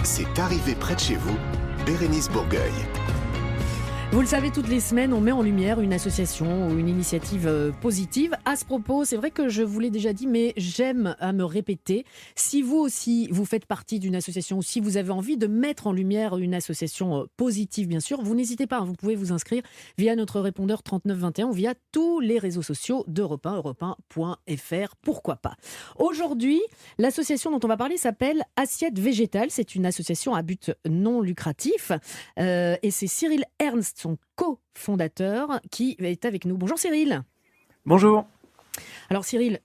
C'est arrivé près de chez vous, Bérénice Bourgueil. Vous le savez, toutes les semaines, on met en lumière une association ou une initiative positive. À ce propos, c'est vrai que je vous l'ai déjà dit, mais j'aime à me répéter. Si vous aussi, vous faites partie d'une association ou si vous avez envie de mettre en lumière une association positive, bien sûr, vous n'hésitez pas. Vous pouvez vous inscrire via notre répondeur 3921 ou via tous les réseaux sociaux d'Europe 1, europe1.fr. Pourquoi pas. Aujourd'hui, l'association dont on va parler s'appelle Assiette Végétale. C'est une association à but non lucratif. Et c'est Cyril Ernst, son cofondateur, qui est avec nous. Bonjour Cyril. Bonjour. Alors Cyril,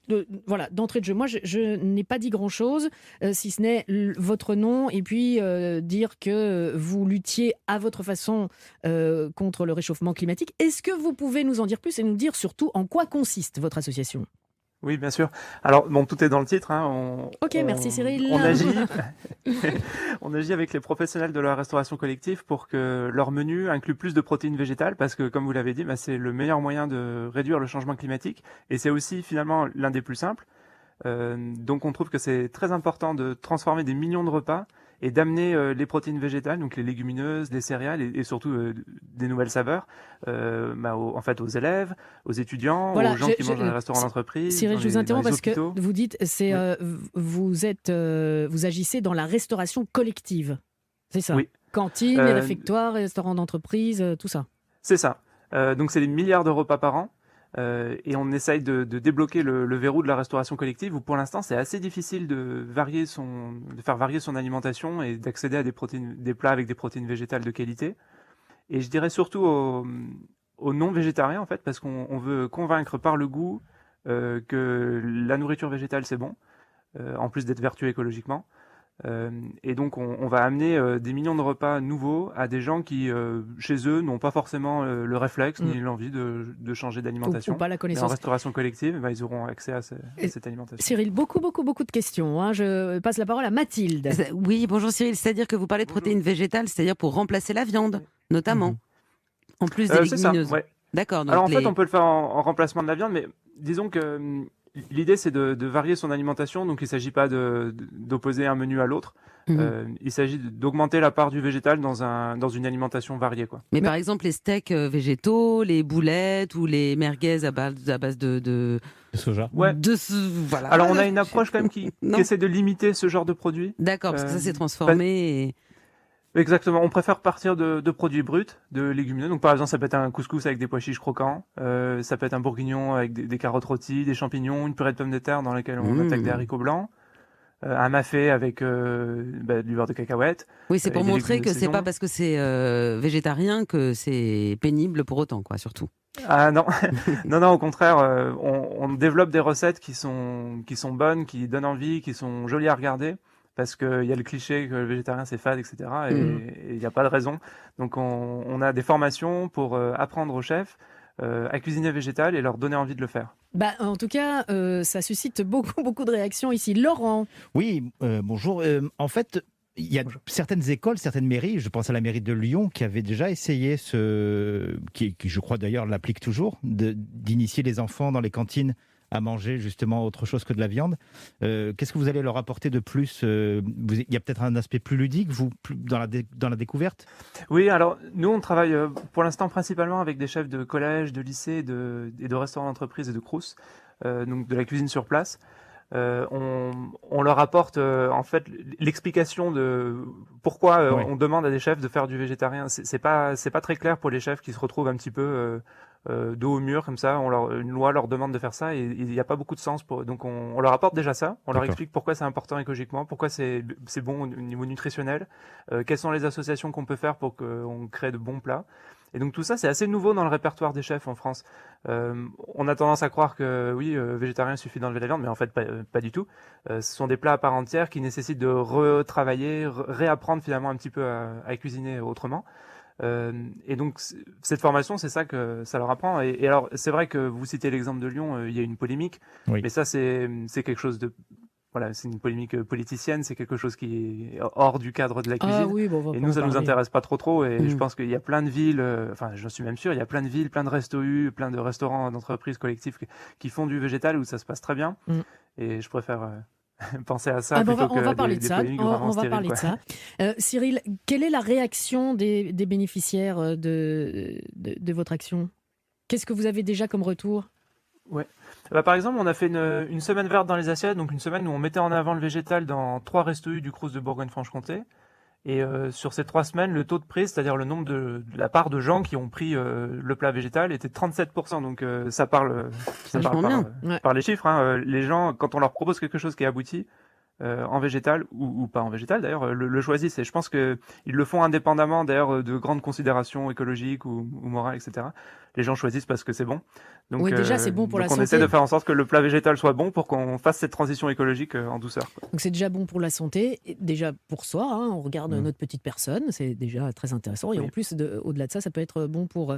voilà, d'entrée de jeu, moi je n'ai pas dit grand-chose, si ce n'est votre nom et puis dire que vous luttiez à votre façon contre le réchauffement climatique. Est-ce que vous pouvez nous en dire plus et nous dire surtout en quoi consiste votre association ? Oui, bien sûr. Alors, bon, tout est dans le titre. Hein. Merci Cyril. On agit avec les professionnels de la restauration collective pour que leur menu inclue plus de protéines végétales, parce que, comme vous l'avez dit, c'est le meilleur moyen de réduire le changement climatique, et c'est aussi finalement l'un des plus simples. Donc, on trouve que c'est très important de transformer des millions de repas et d'amener les protéines végétales, donc les légumineuses, les céréales et surtout des nouvelles saveurs, aux élèves, aux étudiants, aux gens qui mangent dans les restaurants d'entreprise. Cyril, je vous interromps parce hôpitaux. Que vous dites, vous agissez dans la restauration collective, c'est ça ? Oui. Cantine, les réfectoires, restaurants d'entreprise, tout ça. C'est ça. Donc c'est des milliards de repas par an. Et on essaye de débloquer le verrou de la restauration collective où pour l'instant c'est assez difficile de faire varier son alimentation et d'accéder à des plats avec des protéines végétales de qualité. Et je dirais surtout aux non-végétariens en fait, parce qu'on veut convaincre par le goût que la nourriture végétale c'est bon, en plus d'être vertueux écologiquement. Et donc on va amener des millions de repas nouveaux à des gens qui chez eux n'ont pas forcément le réflexe ni l'envie de changer d'alimentation. Ou pas la connaissance. Et en restauration collective, ils auront accès à cette alimentation. Cyril, beaucoup de questions. Hein. Je passe la parole à Mathilde. Oui, bonjour Cyril. C'est-à-dire que vous parlez de protéines végétales, c'est-à-dire pour remplacer la viande, notamment, en plus des légumineuses. C'est ça, ouais. D'accord. Donc alors en fait, on peut le faire en remplacement de la viande, mais disons que l'idée, c'est de varier son alimentation, donc il ne s'agit pas d'opposer un menu à l'autre. Il s'agit d'augmenter la part du végétal dans une alimentation variée, quoi. Mais par exemple, les steaks végétaux, les boulettes ou les merguez à base de soja. Ouais. Voilà. Alors on a une approche quand même qui essaie de limiter ce genre de produits. D'accord, parce que ça s'est transformé. Exactement, on préfère partir de produits bruts, de légumineux. Donc par exemple, ça peut être un couscous avec des pois chiches croquants, ça peut être un bourguignon avec des carottes rôties, des champignons, une purée de pommes de terre dans laquelle on attaque des haricots blancs, un mafé avec du beurre de cacahuète. Oui, c'est pour montrer que c'est pas parce que c'est végétarien que c'est pénible pour autant, quoi, surtout. Ah non, non, au contraire, on développe des recettes qui sont bonnes, qui donnent envie, qui sont jolies à regarder. Parce qu'il y a le cliché que le végétarien c'est fade, etc. Et il n'y a pas de raison. Donc on a des formations pour apprendre aux chefs à cuisiner végétal et leur donner envie de le faire. En tout cas, ça suscite beaucoup de réactions ici. Laurent. Oui, bonjour. En fait, il y a certaines écoles, certaines mairies, je pense à la mairie de Lyon, qui avait déjà essayé qui je crois d'ailleurs l'applique toujours, d'initier les enfants dans les cantines à manger justement autre chose que de la viande. Qu'est-ce que vous allez leur apporter de plus ? Il y a peut-être un aspect plus ludique, dans la découverte ? Oui, alors nous on travaille pour l'instant principalement avec des chefs de collège, de lycée et de restaurants d'entreprise et de crous, donc de la cuisine sur place. On leur apporte en fait l'explication de pourquoi on demande à des chefs de faire du végétarien. C'est pas très clair pour les chefs qui se retrouvent un petit peu dos au mur comme ça. Une loi leur demande de faire ça et il n'y a pas beaucoup de sens donc on leur apporte déjà ça. On leur explique pourquoi c'est important écologiquement, pourquoi c'est bon au niveau nutritionnel, quelles sont les associations qu'on peut faire pour qu'on crée de bons plats. Et donc tout ça, c'est assez nouveau dans le répertoire des chefs en France. On a tendance à croire que oui, végétarien, il suffit d'enlever la viande, mais en fait pas du tout. Ce sont des plats à part entière qui nécessitent de retravailler, réapprendre finalement un petit peu à cuisiner autrement. Et donc cette formation, c'est ça que ça leur apprend. Et alors c'est vrai que vous citez l'exemple de Lyon, il y a une polémique, mais ça c'est quelque chose de c'est une polémique politicienne, c'est quelque chose qui est hors du cadre de la cuisine. Et nous, ça nous intéresse pas trop. Et je pense qu'il y a plein de villes, j'en suis même sûr, il y a plein de villes, plein de restos-U, plein de restaurants d'entreprises collectives qui font du végétal où ça se passe très bien. Et je préfère penser à ça Ah ben, plutôt on va que parler de des ça. polémiques On vraiment va stériles, parler de quoi. ça. Cyril, quelle est la réaction des bénéficiaires de votre action? Qu'est-ce que vous avez déjà comme retour? Ouais. Bah, par exemple, on a fait une semaine verte dans les assiettes, donc une semaine où on mettait en avant le végétal dans 3 restos U du Crous de Bourgogne-Franche-Comté. Et sur ces 3 semaines, le taux de prise, c'est-à-dire le nombre de la part de gens qui ont pris le plat végétal, était de 37%. Donc ça parle Vachement bien. Ouais. par les chiffres. Hein. Les gens, quand on leur propose quelque chose qui est abouti, en végétal ou pas en végétal d'ailleurs, le choisissent. Et je pense qu'ils le font indépendamment d'ailleurs de grandes considérations écologiques ou morales, etc. Les gens choisissent parce que c'est bon. Donc, Oui, déjà, c'est bon pour donc la on essaie santé. de faire en sorte que le plat végétal soit bon pour qu'on fasse cette transition écologique en douceur, quoi. Donc c'est déjà bon pour la santé, et déjà pour soi, hein, on regarde notre petite personne, c'est déjà très intéressant. Et Oui. en plus, au-delà de ça, ça peut être bon pour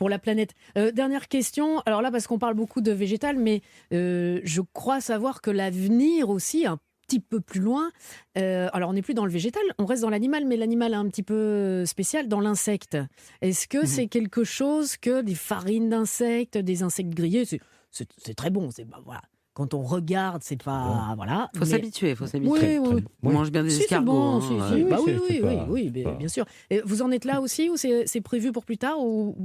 la planète. Dernière question, alors là, parce qu'on parle beaucoup de végétal, mais je crois savoir que l'avenir aussi, un petit peu plus loin, alors on n'est plus dans le végétal, on reste dans l'animal, mais l'animal un petit peu spécial, dans l'insecte. Est-ce que c'est quelque chose que des farines d'insectes, des insectes grillés, c'est très bon, voilà. Quand on regarde, c'est pas... Voilà. Faut mais- s'habituer, faut s'habituer. Oui, oui. On mange bien des Si, c'est escargots. bon, hein, si, ouais. si. Bah oui, c'est oui, pas- oui, pas- bien sûr. Et vous en êtes là aussi ou c'est prévu pour plus tard ou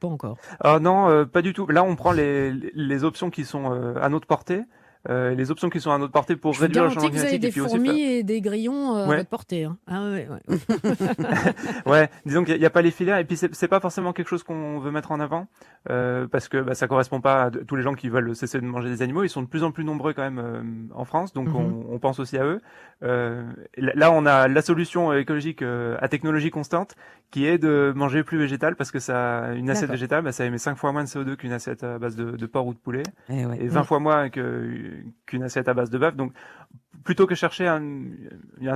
pas encore? Ah non, pas du tout. Là, on prend les options qui sont à notre portée. Les options qui sont à notre portée pour Je vous réduire le garantis changement que vous avez climatique et des puis aussi fourmis et des grillons à Ouais. votre portée. Hein. Ah ouais, ouais. Ouais, disons qu'il n'y a pas les filières et puis c'est pas forcément quelque chose qu'on veut mettre en avant parce que ça correspond pas à tous les gens qui veulent cesser de manger des animaux. Ils sont de plus en plus nombreux quand même en France, donc on pense aussi à eux. Là, on a la solution écologique à technologie constante qui est de manger plus végétal parce que une assiette D'accord. végétale, ça émet 5 fois moins de CO2 qu'une assiette à base de porc ou de poulet Eh ouais. et 20 fois moins qu'une assiette à base de bœuf. Donc plutôt que chercher un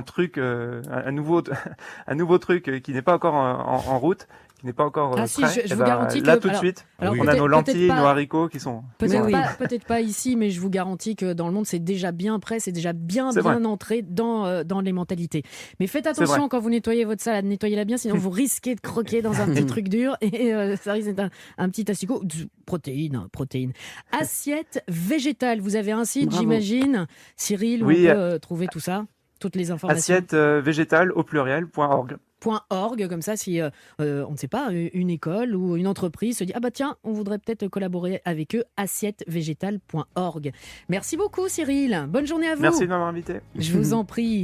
truc, un nouveau truc qui n'est pas encore en route, qui n'est pas encore Ah si, prêt, je eh vous ben, garantis là que- tout de alors- suite, alors on a peut-être- nos lentilles, peut-être pas- nos haricots qui sont. Peut-être oui. peut-être pas ici, mais je vous garantis que dans le monde, c'est déjà bien prêt, c'est déjà bien C'est vrai. entré dans les mentalités. Mais faites C'est attention vrai. quand vous nettoyez votre salade, nettoyez-la bien, sinon vous risquez de croquer dans un petit truc dur et ça risque d'être un petit asticot. Protéines. Assiette végétale, vous avez un site, Bravo. j'imagine, Cyril, où Oui. on peut trouver tout ça, toutes les informations. Assiette végétale au pluriel.org. .org, comme ça, si, on ne sait pas, une école ou une entreprise se dit « Ah bah tiens, on voudrait peut-être collaborer avec eux », assiettevégétale.org. Merci beaucoup Cyril, bonne journée à vous. Merci de m'avoir invité. Je vous en prie.